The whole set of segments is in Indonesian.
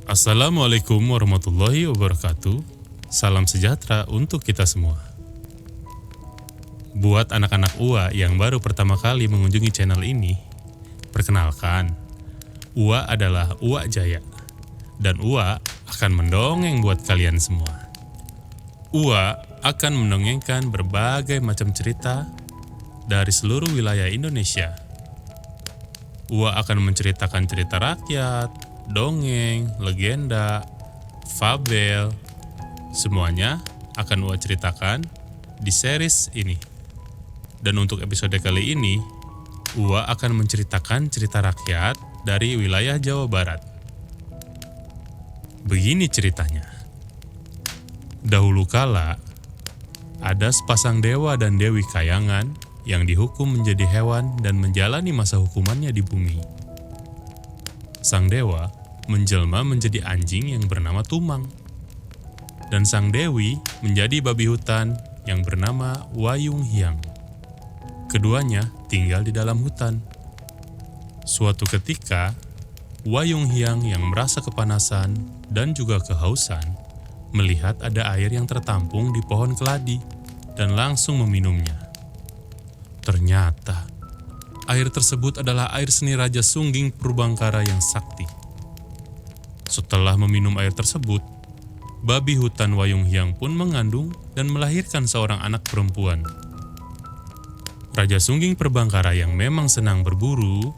Assalamualaikum warahmatullahi wabarakatuh. Salam sejahtera untuk kita semua. Buat anak-anak UA yang baru pertama kali mengunjungi channel ini, perkenalkan, UA adalah Uwa Jaya. Dan UA akan mendongeng buat kalian semua. UA akan mendongengkan berbagai macam cerita dari seluruh wilayah Indonesia. UA akan menceritakan cerita rakyat, dongeng, legenda, fabel, semuanya akan UA ceritakan di series ini. Dan untuk episode kali ini, UA akan menceritakan cerita rakyat dari wilayah Jawa Barat. Begini ceritanya. Dahulu kala, ada sepasang dewa dan dewi kayangan yang dihukum menjadi hewan dan menjalani masa hukumannya di bumi. Sang dewa menjelma menjadi anjing yang bernama Tumang. Dan sang dewi menjadi babi hutan yang bernama Wayung Hyang. Keduanya tinggal di dalam hutan. Suatu ketika, Wayung Hyang yang merasa kepanasan dan juga kehausan melihat ada air yang tertampung di pohon keladi dan langsung meminumnya. Ternyata, air tersebut adalah air seni Raja Sungging Purbangkara yang sakti. Setelah meminum air tersebut, babi hutan Wayung Hyang pun mengandung dan melahirkan seorang anak perempuan. Raja Sungging Purbangkara yang memang senang berburu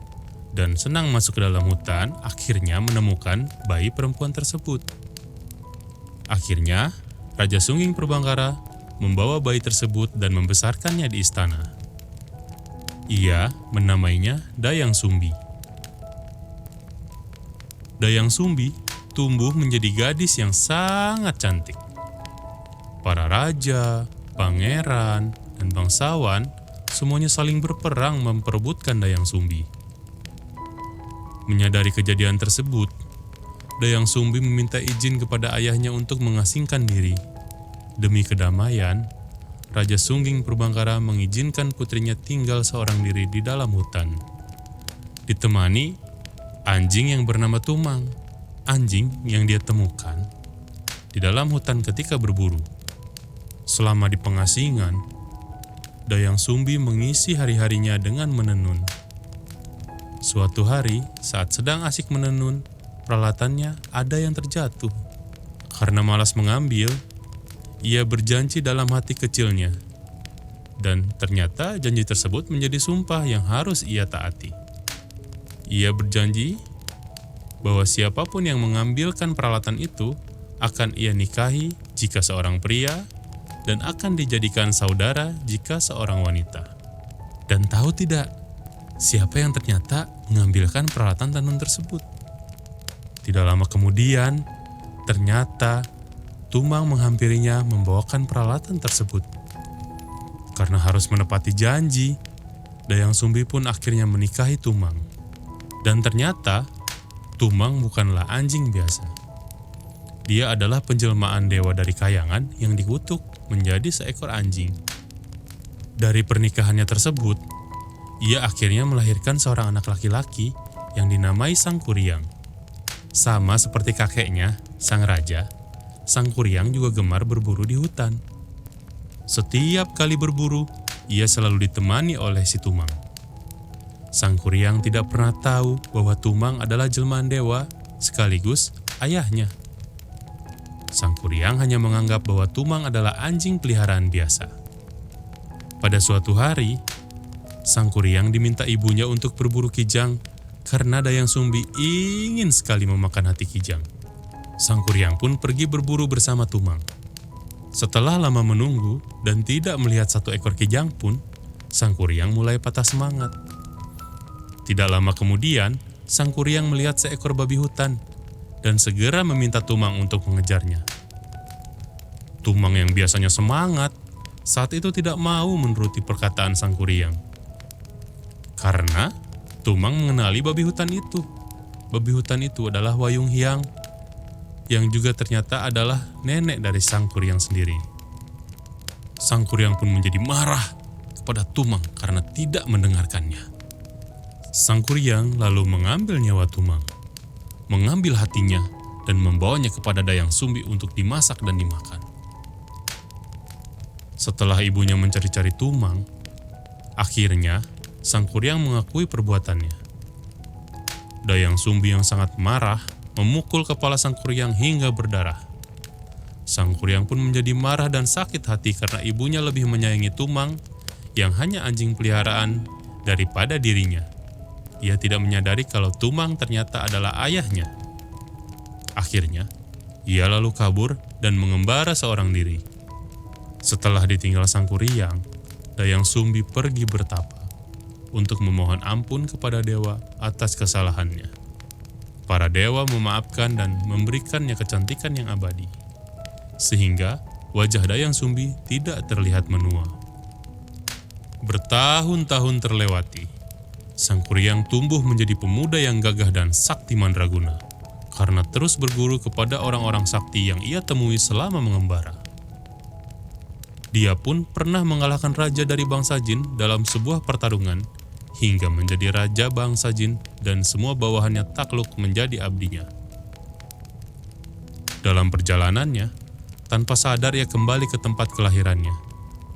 dan senang masuk ke dalam hutan akhirnya menemukan bayi perempuan tersebut. Akhirnya, Raja Sungging Purbangkara membawa bayi tersebut dan membesarkannya di istana. Ia menamainya Dayang Sumbi. Dayang Sumbi tumbuh menjadi gadis yang sangat cantik. Para raja, pangeran, dan bangsawan semuanya saling berperang memperebutkan Dayang Sumbi. Menyadari kejadian tersebut, Dayang Sumbi meminta izin kepada ayahnya untuk mengasingkan diri. Demi kedamaian, Raja Sungging Purbangkara mengizinkan putrinya tinggal seorang diri di dalam hutan. Ditemani anjing yang bernama Tumang, anjing yang dia temukan di dalam hutan ketika berburu. Selama di pengasingan, Dayang Sumbi mengisi hari-harinya dengan menenun. Suatu hari, saat sedang asik menenun, peralatannya ada yang terjatuh. Karena malas mengambil, ia berjanji dalam hati kecilnya. Dan ternyata janji tersebut menjadi sumpah yang harus ia taati. Ia berjanji bahwa siapapun yang mengambilkan peralatan itu akan ia nikahi jika seorang pria dan akan dijadikan saudara jika seorang wanita. Dan tahu tidak, siapa yang ternyata mengambilkan peralatan tenun tersebut? Tidak lama kemudian, ternyata Tumang menghampirinya membawakan peralatan tersebut. Karena harus menepati janji, Dayang Sumbi pun akhirnya menikahi Tumang. Dan ternyata, Tumang bukanlah anjing biasa. Dia adalah penjelmaan dewa dari kayangan yang dikutuk menjadi seekor anjing. Dari pernikahannya tersebut, ia akhirnya melahirkan seorang anak laki-laki yang dinamai Sang Kuryang. Sama seperti kakeknya, sang raja, Sang Kuryang juga gemar berburu di hutan. Setiap kali berburu, ia selalu ditemani oleh si Tumang. Sang Kuryang tidak pernah tahu bahwa Tumang adalah jelmaan dewa sekaligus ayahnya. Sang Kuryang hanya menganggap bahwa Tumang adalah anjing peliharaan biasa. Pada suatu hari, Sang Kuryang diminta ibunya untuk berburu kijang karena Dayang Sumbi ingin sekali memakan hati kijang. Sang Kuryang pun pergi berburu bersama Tumang. Setelah lama menunggu dan tidak melihat satu ekor kijang pun, Sang Kuryang mulai patah semangat. Tidak lama kemudian, Sang Kuryang melihat seekor babi hutan dan segera meminta Tumang untuk mengejarnya. Tumang yang biasanya semangat, saat itu tidak mau menuruti perkataan Sang Kuryang. Karena Tumang mengenali babi hutan itu. Babi hutan itu adalah Wayung Hyang, yang juga ternyata adalah nenek dari Sang Kuryang sendiri. Sang Kuryang pun menjadi marah kepada Tumang karena tidak mendengarkannya. Sang Kuryang lalu mengambil nyawa Tumang, mengambil hatinya, dan membawanya kepada Dayang Sumbi untuk dimasak dan dimakan. Setelah ibunya mencari-cari Tumang, akhirnya Sang Kuryang mengakui perbuatannya. Dayang Sumbi yang sangat marah memukul kepala Sang Kuryang hingga berdarah. Sang Kuryang pun menjadi marah dan sakit hati karena ibunya lebih menyayangi Tumang yang hanya anjing peliharaan daripada dirinya. Ia tidak menyadari kalau Tumang ternyata adalah ayahnya. Akhirnya, ia lalu kabur dan mengembara seorang diri. Setelah ditinggal Sang Kuryang, Dayang Sumbi pergi bertapa untuk memohon ampun kepada dewa atas kesalahannya. Para dewa memaafkan dan memberikannya kecantikan yang abadi, sehingga wajah Dayang Sumbi tidak terlihat menua. Bertahun-tahun terlewati, Sang Kuryang tumbuh menjadi pemuda yang gagah dan sakti mandraguna karena terus berguru kepada orang-orang sakti yang ia temui selama mengembara. Dia pun pernah mengalahkan raja dari bangsa jin dalam sebuah pertarungan hingga menjadi raja bangsa jin dan semua bawahannya takluk menjadi abdinya. Dalam perjalanannya, tanpa sadar ia kembali ke tempat kelahirannya.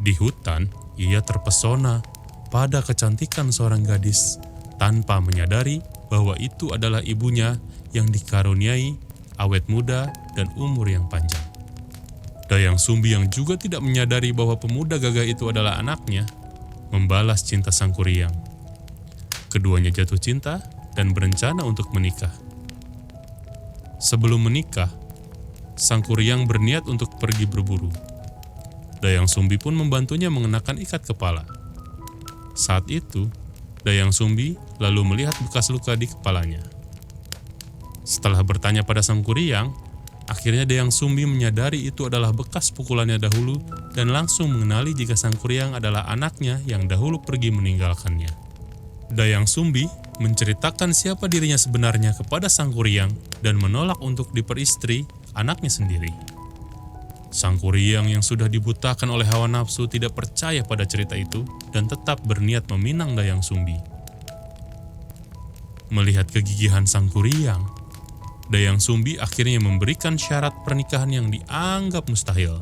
Di hutan, ia terpesona pada kecantikan seorang gadis tanpa menyadari bahwa itu adalah ibunya yang dikaruniai awet muda dan umur yang panjang. Dayang Sumbi yang juga tidak menyadari bahwa pemuda gagah itu adalah anaknya, membalas cinta Sang Kuryang. Keduanya jatuh cinta dan berencana untuk menikah. Sebelum menikah, Sang Kuryang berniat untuk pergi berburu. Dayang Sumbi pun membantunya mengenakan ikat kepala. Saat itu, Dayang Sumbi lalu melihat bekas luka di kepalanya. Setelah bertanya pada Sang Kuryang, akhirnya Dayang Sumbi menyadari itu adalah bekas pukulannya dahulu dan langsung mengenali jika Sang Kuryang adalah anaknya yang dahulu pergi meninggalkannya. Dayang Sumbi menceritakan siapa dirinya sebenarnya kepada Sang Kuryang dan menolak untuk diperistri anaknya sendiri. Sang Kuryang yang sudah dibutakan oleh hawa nafsu tidak percaya pada cerita itu dan tetap berniat meminang Dayang Sumbi. Melihat kegigihan Sang Kuryang, Dayang Sumbi akhirnya memberikan syarat pernikahan yang dianggap mustahil.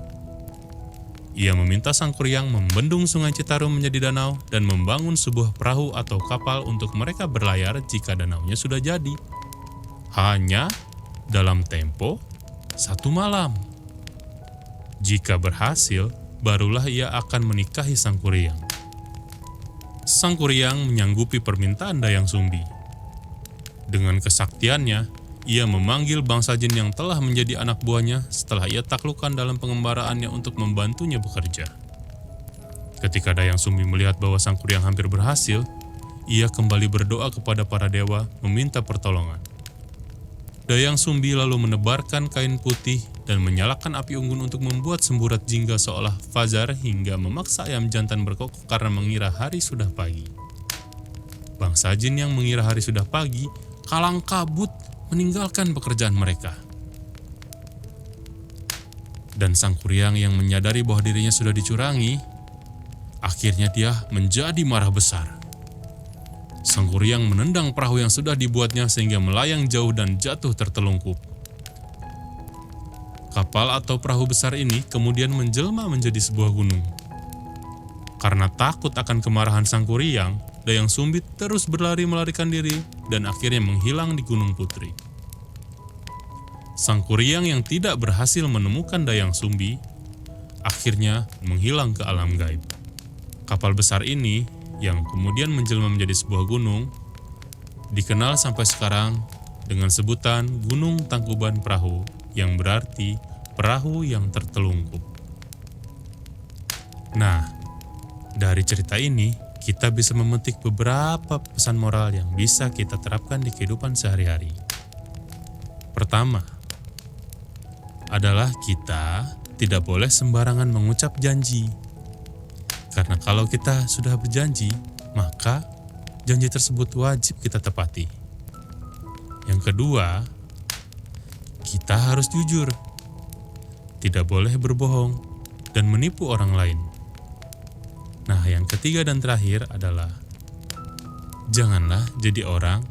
Ia meminta Sang Kuryang membendung Sungai Citarum menjadi danau dan membangun sebuah perahu atau kapal untuk mereka berlayar jika danaunya sudah jadi. Hanya dalam tempo 1 malam. Jika berhasil, barulah ia akan menikahi Sang Kuryang. Sang Kuryang menyanggupi permintaan Dayang Sumbi. Dengan kesaktiannya, ia memanggil bangsa jin yang telah menjadi anak buahnya setelah ia taklukkan dalam pengembaraannya untuk membantunya bekerja. Ketika Dayang Sumbi melihat bahwa Sang Kuryang hampir berhasil, ia kembali berdoa kepada para dewa meminta pertolongan. Dayang Sumbi lalu menebarkan kain putih dan menyalakan api unggun untuk membuat semburat jingga seolah fajar hingga memaksa ayam jantan berkokok karena mengira hari sudah pagi. Bangsa jin yang mengira hari sudah pagi kalang kabut meninggalkan pekerjaan mereka. Dan Sang Kuryang yang menyadari bahwa dirinya sudah dicurangi, akhirnya dia menjadi marah besar. Sang Kuryang menendang perahu yang sudah dibuatnya sehingga melayang jauh dan jatuh tertelungkup. Kapal atau perahu besar ini kemudian menjelma menjadi sebuah gunung. Karena takut akan kemarahan Sang Kuryang, Dayang Sumbi terus berlari melarikan diri dan akhirnya menghilang di Gunung Putri. Sang Kuryang yang tidak berhasil menemukan Dayang Sumbi akhirnya menghilang ke alam gaib. Kapal besar ini yang kemudian menjelma menjadi sebuah gunung dikenal sampai sekarang dengan sebutan Gunung Tangkuban Perahu, yang berarti perahu yang tertelungkup. Nah, dari cerita ini kita bisa memetik beberapa pesan moral yang bisa kita terapkan di kehidupan sehari-hari. Pertama adalah kita tidak boleh sembarangan mengucap janji. Karena kalau kita sudah berjanji, maka janji tersebut wajib kita tepati. Yang kedua, kita harus jujur. Tidak boleh berbohong dan menipu orang lain. Nah, yang ketiga dan terakhir adalah janganlah jadi orang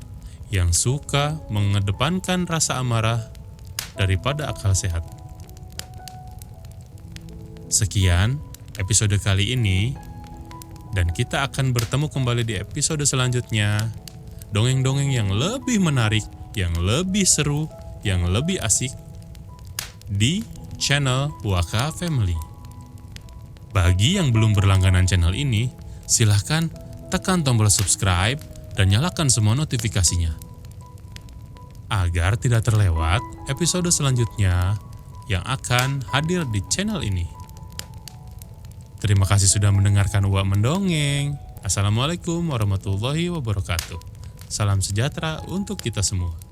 yang suka mengedepankan rasa amarah daripada akal sehat. Sekian episode kali ini, dan kita akan bertemu kembali di episode selanjutnya. Dongeng-dongeng yang lebih menarik, yang lebih seru, yang lebih asik di channel Waka Family. Bagi yang belum berlangganan channel ini, silahkan tekan tombol subscribe dan nyalakan semua notifikasinya agar tidak terlewat episode selanjutnya yang akan hadir di channel ini. Terima kasih sudah mendengarkan Uak Mendongeng. Assalamualaikum warahmatullahi wabarakatuh. Salam sejahtera untuk kita semua.